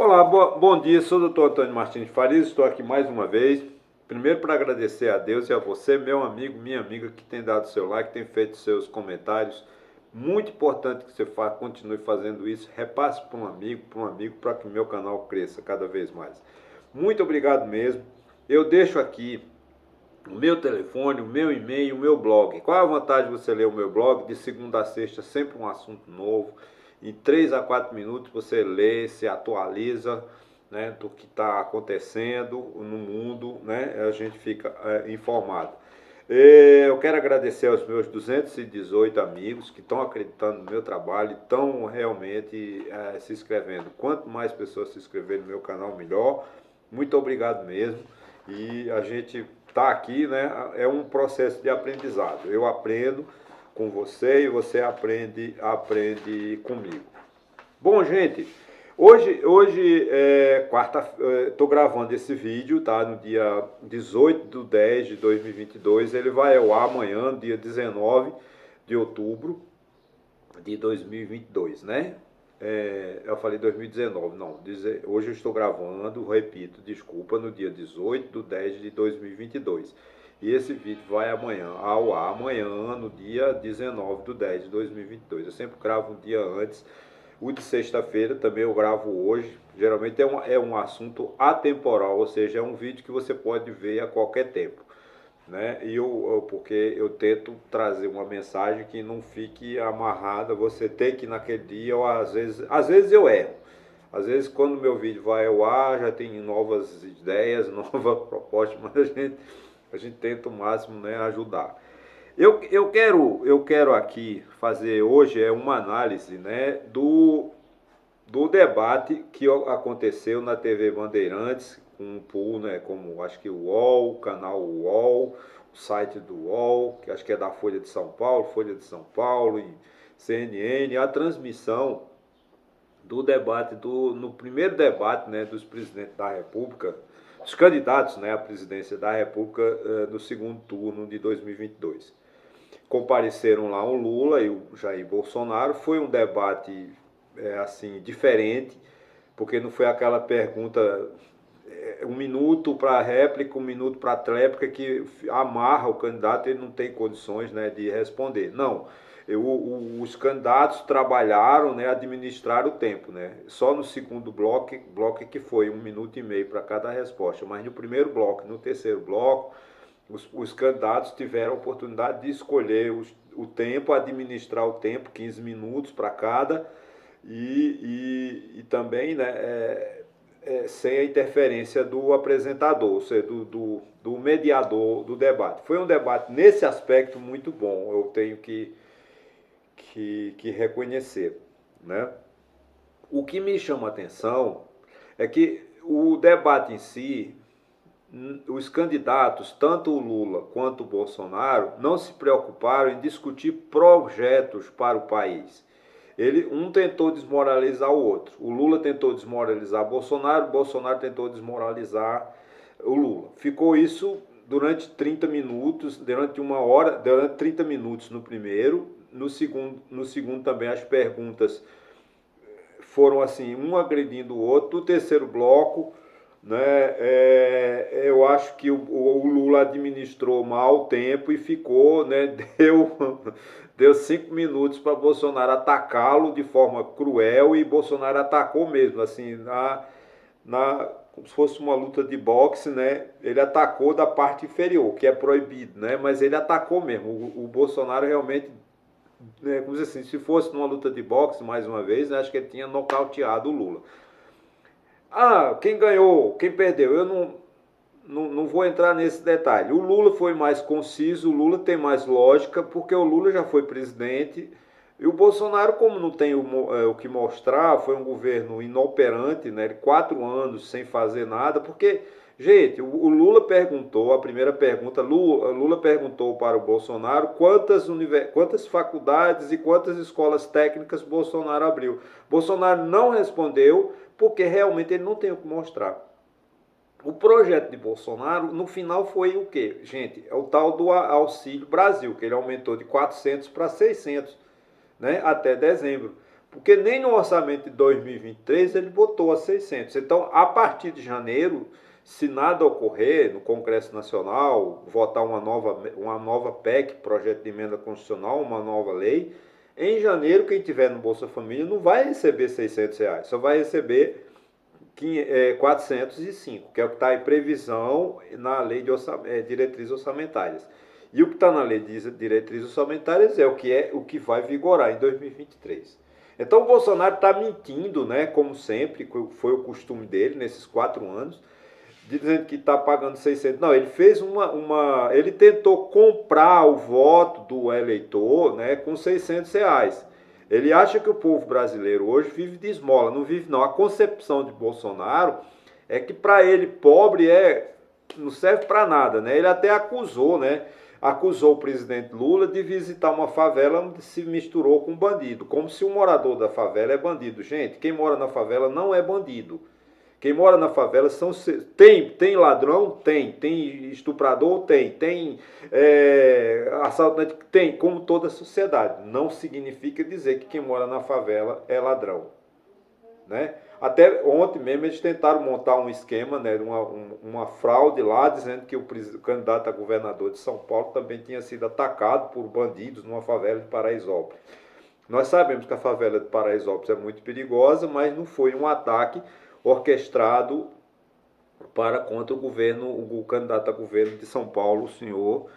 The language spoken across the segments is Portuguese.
Olá, bom dia, sou o doutor Antônio Martins de Farias, estou aqui mais uma vez. Primeiro para agradecer a Deus e a você, meu amigo, minha amiga, que tem dado seu like, tem feito seus comentários. Muito importante que você continue fazendo isso, repasse para um amigo, para que meu canal cresça cada vez mais. Muito obrigado mesmo. Eu deixo aqui o meu telefone, o meu e-mail, o meu blog. Qual é a vantagem de você ler o meu blog? De segunda a sexta, sempre um assunto novo. Em 3 a 4 minutos você lê, se atualiza, né, do que está acontecendo no mundo, né, a gente fica informado. Eu quero agradecer aos meus 218 amigos que estão acreditando no meu trabalho e estão realmente se inscrevendo. Quanto mais pessoas se inscreverem no meu canal, melhor. Muito obrigado mesmo. E a gente está aqui, né? É um processo de aprendizado. Eu aprendo com você e você aprende comigo. Bom, gente, hoje é quarta, estou gravando esse vídeo, tá? No dia 18/10/2022. Ele vai ao ar amanhã, dia 19 de outubro de 2022, né? Eu falei 2019, não. Hoje eu estou gravando, repito, desculpa, no dia 18/10/2022. E esse vídeo vai ao ar amanhã, no dia 19/10/2022. Eu sempre gravo um dia antes. O de sexta-feira também eu gravo hoje. Geralmente é um assunto atemporal, ou seja, é um vídeo que você pode ver a qualquer tempo, né? Porque eu tento trazer uma mensagem que não fique amarrada, você tem que ir naquele dia, ou às vezes eu erro. Às vezes quando meu vídeo vai ao ar, já tem novas ideias, novas propostas, mas a gente tenta o máximo, né, ajudar. Eu quero aqui fazer hoje uma análise, né, do debate que aconteceu na TV Bandeirantes, com um pool, né, como acho que o UOL, o canal UOL, o site do UOL, que acho que é da Folha de São Paulo e CNN, a transmissão do debate, no primeiro debate, né, dos presidentes da República, os candidatos, né, à presidência da República no segundo turno de 2022. Compareceram lá o Lula e o Jair Bolsonaro. Foi um debate assim diferente, porque não foi aquela pergunta 1 minuto para réplica, 1 minuto para tréplica, que amarra o candidato e ele não tem condições, né, de responder. Não, os candidatos trabalharam, né, administraram o tempo, né? Só no segundo bloco que foi 1 minuto e meio para cada resposta, mas no primeiro bloco, no terceiro bloco, os candidatos tiveram a oportunidade de escolher o tempo, administrar o tempo, 15 minutos para cada, e também, né, sem a interferência do apresentador, ou seja, do mediador do debate. Foi um debate, nesse aspecto, muito bom, eu tenho que reconhecer, né? O que me chama a atenção é que o debate em si, os candidatos, tanto o Lula quanto o Bolsonaro, não se preocuparam em discutir projetos para o país. Um tentou desmoralizar o outro. O Lula tentou desmoralizar o Bolsonaro tentou desmoralizar o Lula. Ficou isso durante 30 minutos, durante 1 hora, durante 30 minutos no primeiro. No segundo também as perguntas foram assim, um agredindo o outro. No terceiro bloco, né, eu acho que o Lula administrou mal o tempo e ficou, né, deu 5 minutos para Bolsonaro atacá-lo de forma cruel, e Bolsonaro atacou mesmo, assim, como se fosse uma luta de boxe, né? Ele atacou da parte inferior, que é proibido, né? Mas ele atacou mesmo. O Bolsonaro realmente, né, como assim, se fosse numa luta de boxe, mais uma vez, né, acho que ele tinha nocauteado o Lula. Quem ganhou, quem perdeu, eu não vou entrar nesse detalhe. O Lula foi mais conciso, o Lula tem mais lógica, porque o Lula já foi presidente, e o Bolsonaro, como não tem o que mostrar, foi um governo inoperante, né? 4 anos sem fazer nada, porque, gente, o Lula perguntou, a primeira pergunta, Lula perguntou para o Bolsonaro quantas faculdades e quantas escolas técnicas Bolsonaro abriu. Bolsonaro não respondeu, porque realmente ele não tem o que mostrar. O projeto de Bolsonaro, no final, foi o quê? Gente, é o tal do Auxílio Brasil, que ele aumentou de 400 para 600, né, até dezembro. Porque nem no orçamento de 2023 ele botou a 600. Então, a partir de janeiro, se nada ocorrer no Congresso Nacional, votar uma nova PEC, projeto de emenda constitucional, uma nova lei, em janeiro, quem tiver no Bolsa Família não vai receber R$ 600, só vai receber 405, que é o que está em previsão na lei de diretrizes orçamentárias. E o que está na lei de diretrizes orçamentárias é o que vai vigorar em 2023. Então o Bolsonaro está mentindo, né, como sempre, foi o costume dele nesses 4 anos, dizendo que está pagando 600. Não, ele fez ele tentou comprar o voto do eleitor, né, com R$ 600. Ele acha que o povo brasileiro hoje vive de esmola. Não vive, não. A concepção de Bolsonaro é que para ele pobre não serve para nada, né? Ele até acusou, né? Acusou o presidente Lula de visitar uma favela onde se misturou com bandido, como se o morador da favela é bandido. Gente, quem mora na favela não é bandido. Quem mora na favela tem ladrão? Tem estuprador? Tem assaltante? Tem, como toda a sociedade. Não significa dizer que quem mora na favela é ladrão, né? Até ontem mesmo eles tentaram montar um esquema, né, uma fraude lá, dizendo que o candidato a governador de São Paulo também tinha sido atacado por bandidos numa favela de Paraisópolis. Nós sabemos que a favela de Paraisópolis é muito perigosa, mas não foi um ataque orquestrado contra o candidato a governo de São Paulo, o senhor,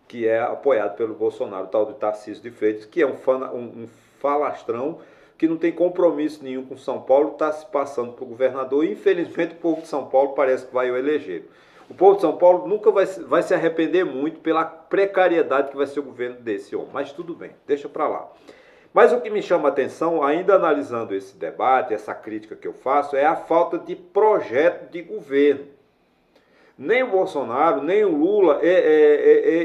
que é apoiado pelo Bolsonaro, o tal de Tarcísio de Freitas, que é um falastrão que não tem compromisso nenhum com São Paulo, está se passando por governador, e infelizmente o povo de São Paulo parece que vai o eleger. O povo de São Paulo nunca vai se arrepender muito pela precariedade que vai ser o governo desse homem, mas tudo bem, deixa para lá. Mas o que me chama a atenção, ainda analisando esse debate, essa crítica que eu faço, é a falta de projeto de governo. Nem o Bolsonaro, nem o Lula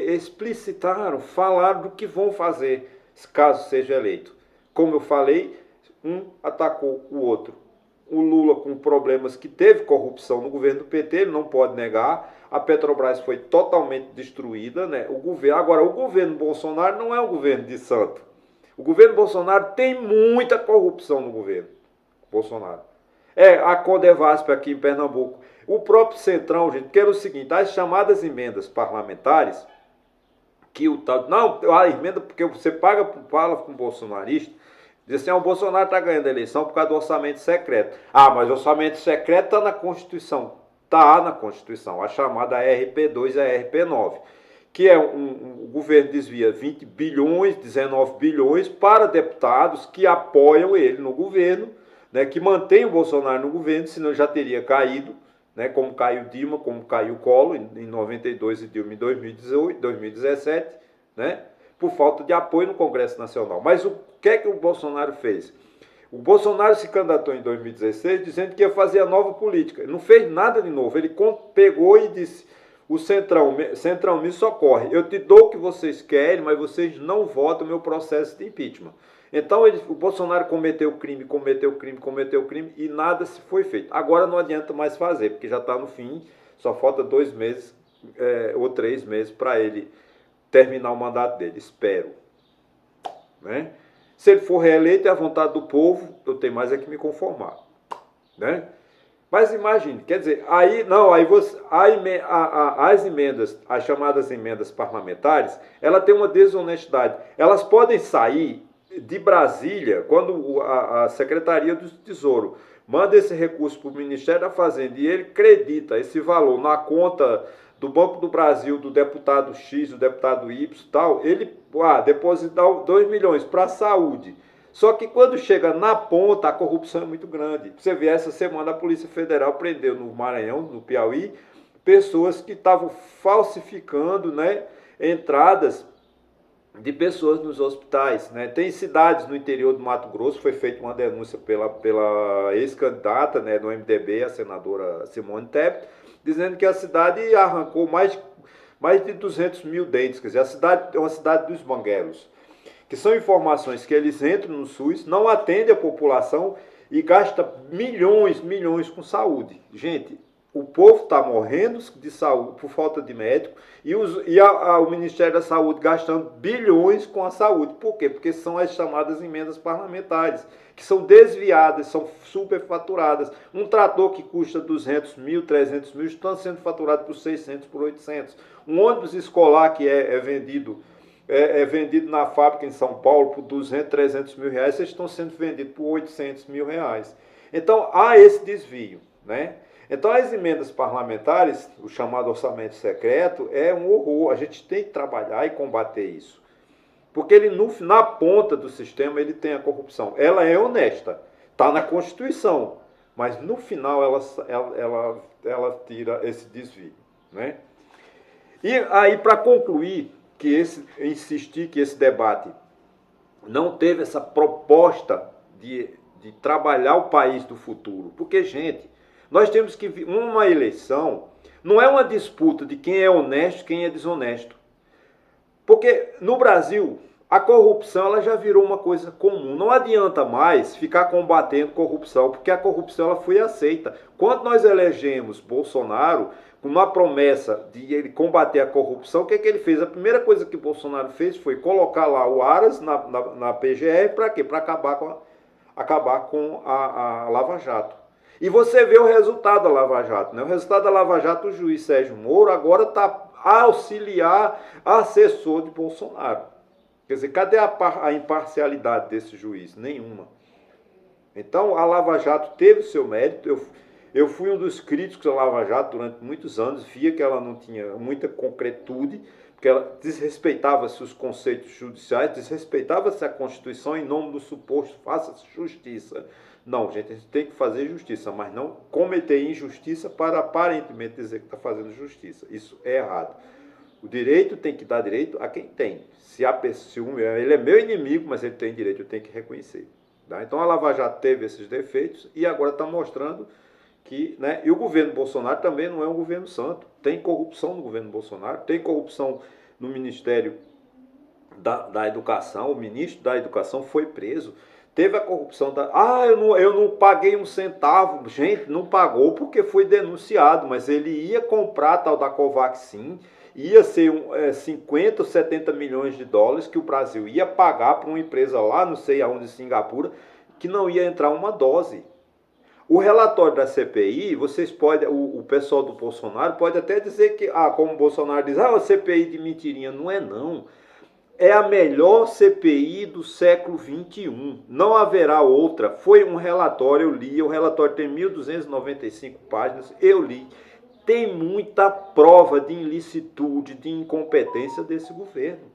explicitaram, falaram do que vão fazer, caso seja eleito. Como eu falei, um atacou o outro. O Lula com problemas que teve corrupção no governo do PT, ele não pode negar. A Petrobras foi totalmente destruída, né? Agora, o governo Bolsonaro não é um governo de santo. O governo Bolsonaro tem muita corrupção no governo Bolsonaro. A Codevasp aqui em Pernambuco. O próprio Centrão, gente, que era o seguinte, as chamadas emendas parlamentares, que o tal... Não, a emenda, porque você fala com o bolsonarista, diz assim, o Bolsonaro está ganhando a eleição por causa do orçamento secreto. Mas o orçamento secreto está na Constituição. Está na Constituição, a chamada RP2 e a RP9. Que o governo desvia 20 bilhões, 19 bilhões para deputados que apoiam ele no governo, né, que mantém o Bolsonaro no governo, senão já teria caído, né, como caiu Dilma, como caiu Collor em 92 e Dilma em 2018, 2017, né, por falta de apoio no Congresso Nacional. Mas o que é que o Bolsonaro fez? O Bolsonaro se candidatou em 2016 dizendo que ia fazer a nova política. Ele não fez nada de novo, ele pegou e disse... O Centrão me socorre. Eu te dou o que vocês querem, mas vocês não votam o meu processo de impeachment. Então o Bolsonaro cometeu crime e nada se foi feito. Agora não adianta mais fazer, porque já está no fim, só falta 2 meses ou 3 meses para ele terminar o mandato dele. Espero. Né? Se ele for reeleito, é a vontade do povo, eu tenho mais é que me conformar. Né? Mas imagine, quer dizer, as emendas, as chamadas emendas parlamentares, ela tem uma desonestidade. Elas podem sair de Brasília, quando a Secretaria do Tesouro manda esse recurso para o Ministério da Fazenda e ele acredita esse valor na conta do Banco do Brasil, do deputado X, do deputado Y e tal, ele deposita 2 milhões para a saúde. Só que quando chega na ponta, a corrupção é muito grande. Você vê, essa semana a Polícia Federal prendeu no Maranhão, no Piauí, pessoas que estavam falsificando, né, entradas de pessoas nos hospitais. Né? Tem cidades no interior do Mato Grosso, foi feita uma denúncia pela ex-candidata, né, do MDB, a senadora Simone Tebet, dizendo que a cidade arrancou mais de 200 mil dentes. Quer dizer, a cidade é uma cidade dos banguelos, que são informações que eles entram no SUS, não atendem a população e gastam milhões com saúde. Gente, O povo está morrendo de saúde por falta de médico o Ministério da Saúde gastando bilhões com a saúde. Por quê? Porque são as chamadas emendas parlamentares, que são desviadas, são superfaturadas. Um trator que custa 200 mil, 300 mil, está sendo faturado por 600, por 800. Um ônibus escolar que é vendido na fábrica em São Paulo por 200, 300 mil reais, eles estão sendo vendidos por 800 mil reais. Então, há esse desvio, né? Então, as emendas parlamentares, o chamado orçamento secreto, é um horror. A gente tem que trabalhar e combater isso. Porque ele, na ponta do sistema, ele tem a corrupção. Ela é honesta, está na Constituição, mas no final ela tira esse desvio, né? E aí, para concluir, insistir que esse debate não teve essa proposta de trabalhar o país do futuro. Porque, gente, nós temos que... Uma eleição não é uma disputa de quem é honesto e quem é desonesto. Porque no Brasil, a corrupção ela já virou uma coisa comum. Não adianta mais ficar combatendo corrupção, porque a corrupção ela foi aceita. Quando nós elegemos Bolsonaro, com uma promessa de ele combater a corrupção, o que ele fez? A primeira coisa que Bolsonaro fez foi colocar lá o Aras na PGR, para quê? Para acabar com a Lava Jato. E você vê o resultado da Lava Jato, né? O resultado da Lava Jato, o juiz Sérgio Moro agora está auxiliar assessor de Bolsonaro. Quer dizer, cadê a imparcialidade desse juiz? Nenhuma. Então, a Lava Jato teve o seu mérito. Eu fui um dos críticos da Lava Jato durante muitos anos, via que ela não tinha muita concretude, porque ela desrespeitava-se os conceitos judiciais, desrespeitava-se a Constituição em nome do suposto faça-se justiça. Não, gente, a gente tem que fazer justiça, mas não cometer injustiça para aparentemente dizer que está fazendo justiça. Isso é errado. O direito tem que dar direito a quem tem. Se ele é meu inimigo, mas ele tem direito, eu tenho que reconhecer. Tá? Então a Lava Jato teve esses defeitos e agora está mostrando que... Né, e o governo Bolsonaro também não é um governo santo. Tem corrupção no governo Bolsonaro, tem corrupção no Ministério da Educação, o ministro da Educação foi preso. Teve a corrupção da... eu não paguei um centavo. Gente, não pagou porque foi denunciado, mas ele ia comprar a tal da Covaxin, ia ser 50 ou 70 milhões de dólares que o Brasil ia pagar para uma empresa lá, não sei aonde, em Singapura, que não ia entrar uma dose. O relatório da CPI, vocês podem, o pessoal do Bolsonaro pode até dizer que, como o Bolsonaro diz, a CPI de mentirinha. Não é não. É a melhor CPI do século XXI. Não haverá outra. Foi um relatório, eu li. O relatório tem 1.295 páginas. Eu li. Tem muita prova de ilicitude, de incompetência desse governo.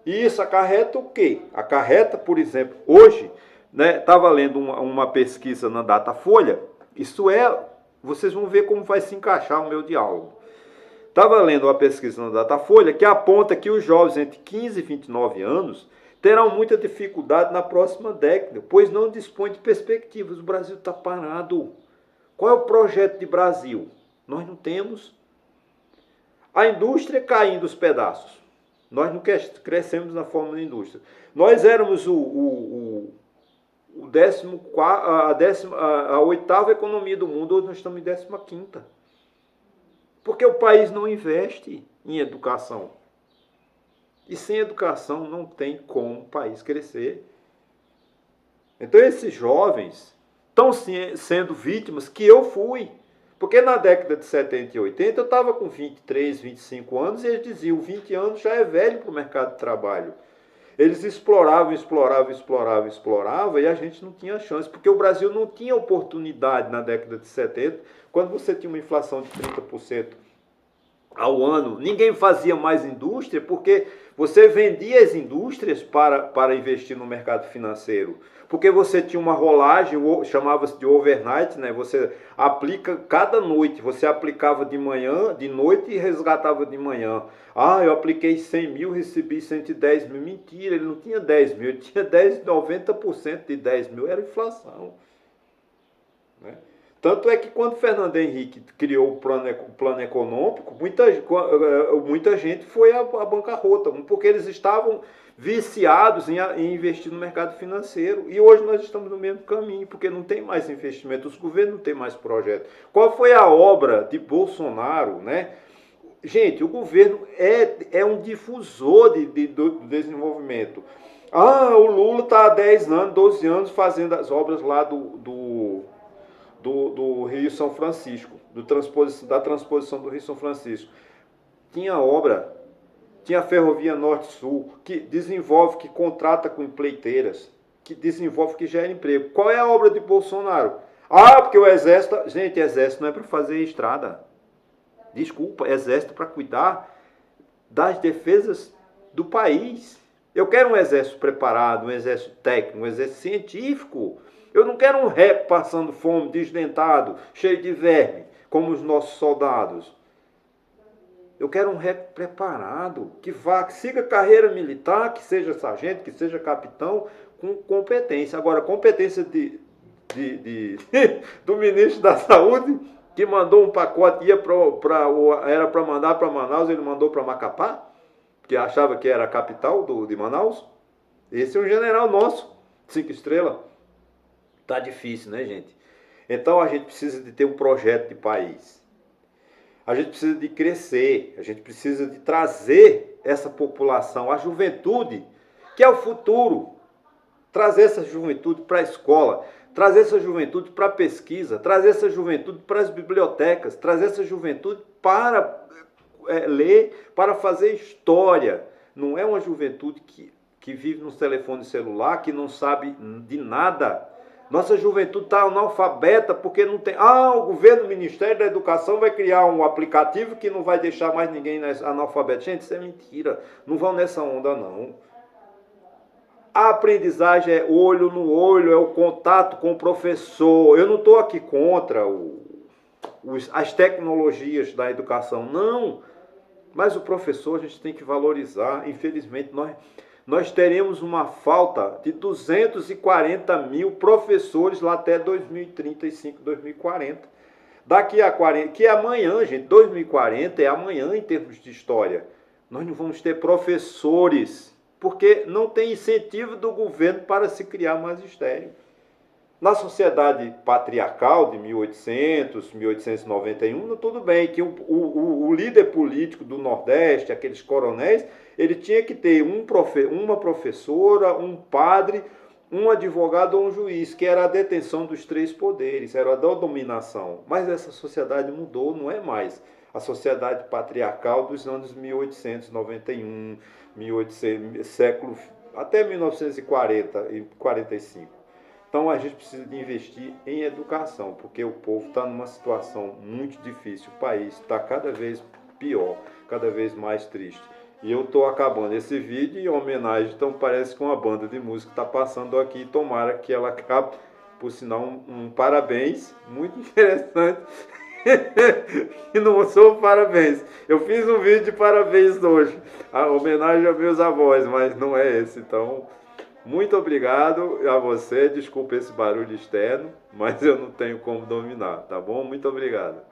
E isso acarreta o quê? Acarreta, por exemplo, hoje, né, estava lendo uma pesquisa na Datafolha. Vocês vão ver como vai se encaixar o meu diálogo. Estava lendo uma pesquisa na Datafolha que aponta que os jovens entre 15 e 29 anos terão muita dificuldade na próxima década, pois não dispõem de perspectivas. O Brasil está parado. Qual é o projeto de Brasil? Nós não temos. A indústria caindo os pedaços. Nós não crescemos na forma da indústria. Nós éramos a oitava economia do mundo, hoje nós estamos em 15ª. Porque o país não investe em educação. E sem educação não tem como o país crescer. Então esses jovens estão sendo vítimas que eu fui. Porque na década de 70 e 80 eu estava com 23, 25 anos e eles diziam 20 anos já é velho para o mercado de trabalho. Eles exploravam e a gente não tinha chance. Porque o Brasil não tinha oportunidade na década de 70, quando você tinha uma inflação de 30% ao ano. Ninguém fazia mais indústria porque você vendia as indústrias para investir no mercado financeiro. Porque você tinha uma rolagem, chamava-se de overnight, né? Você aplica cada noite, você aplicava de manhã, de noite e resgatava de manhã. Eu apliquei 100 mil, recebi 110 mil. Mentira, ele não tinha 10 mil, ele tinha 90% de 10 mil, era inflação. Né? Tanto é que quando Fernando Henrique criou o plano econômico, muita gente foi à bancarrota, porque eles estavam viciados em investir no mercado financeiro. E hoje nós estamos no mesmo caminho, porque não tem mais investimento, os governos não têm mais projeto. Qual foi a obra de Bolsonaro, né? Gente, o governo é um difusor do desenvolvimento. Ah, o Lula está há 10 anos, 12 anos fazendo as obras lá do Rio São Francisco, da transposição do Rio São Francisco. Tinha obra, tinha a Ferrovia Norte-Sul, que desenvolve, que contrata com empreiteiras, que desenvolve, que gera emprego. Qual é a obra de Bolsonaro? Ah, porque o Exército... Gente, Exército não é para fazer estrada. Desculpa, Exército para cuidar das defesas do país. Eu quero um exército preparado, um exército técnico, um exército científico. Eu não quero um rap passando fome, desdentado, cheio de verme, como os nossos soldados. Eu quero um rap preparado, que siga carreira militar, que seja sargento, que seja capitão, com competência. Agora, competência do ministro da Saúde, que mandou um pacote, era para mandar para Manaus, ele mandou para Macapá, que achava que era a capital de Manaus. Esse é um general nosso, 5 estrelas. Tá difícil, né, gente? Então a gente precisa de ter um projeto de país. A gente precisa de crescer, a gente precisa de trazer essa população, a juventude, que é o futuro. Trazer essa juventude para a escola, trazer essa juventude para a pesquisa, trazer essa juventude para as bibliotecas, trazer essa juventude para ler, para fazer história. Não é uma juventude que vive no telefone celular, que não sabe de nada. Nossa juventude está analfabeta porque não tem... o governo, o Ministério da Educação vai criar um aplicativo que não vai deixar mais ninguém analfabeto. Gente, isso é mentira. Não vão nessa onda, não. A aprendizagem é olho no olho, é o contato com o professor. Eu não estou aqui contra as tecnologias da educação, não. Mas o professor a gente tem que valorizar. Infelizmente, nós teremos uma falta de 240 mil professores lá até 2035, 2040. Daqui a 40, que é amanhã, gente, 2040 é amanhã em termos de história. Nós não vamos ter professores, porque não tem incentivo do governo para se criar magistério. Na sociedade patriarcal de 1800, 1891, tudo bem que o líder político do Nordeste, aqueles coronéis, ele tinha que ter uma professora, um padre, um advogado ou um juiz, que era a detenção dos 3 poderes, era a dominação. Mas essa sociedade mudou, não é mais a sociedade patriarcal dos anos 1891, 1800, século, até 1940 e 45. Então a gente precisa de investir em educação, porque o povo está numa situação muito difícil, o país está cada vez pior, cada vez mais triste. E eu estou acabando esse vídeo em homenagem, então parece que uma banda de música está passando aqui, tomara que ela acabe, por sinal um parabéns, muito interessante. E não sou parabéns, eu fiz um vídeo de parabéns hoje, a homenagem aos meus avós, mas não é esse, então... Muito obrigado a você, desculpe esse barulho externo, mas eu não tenho como dominar, tá bom? Muito obrigado.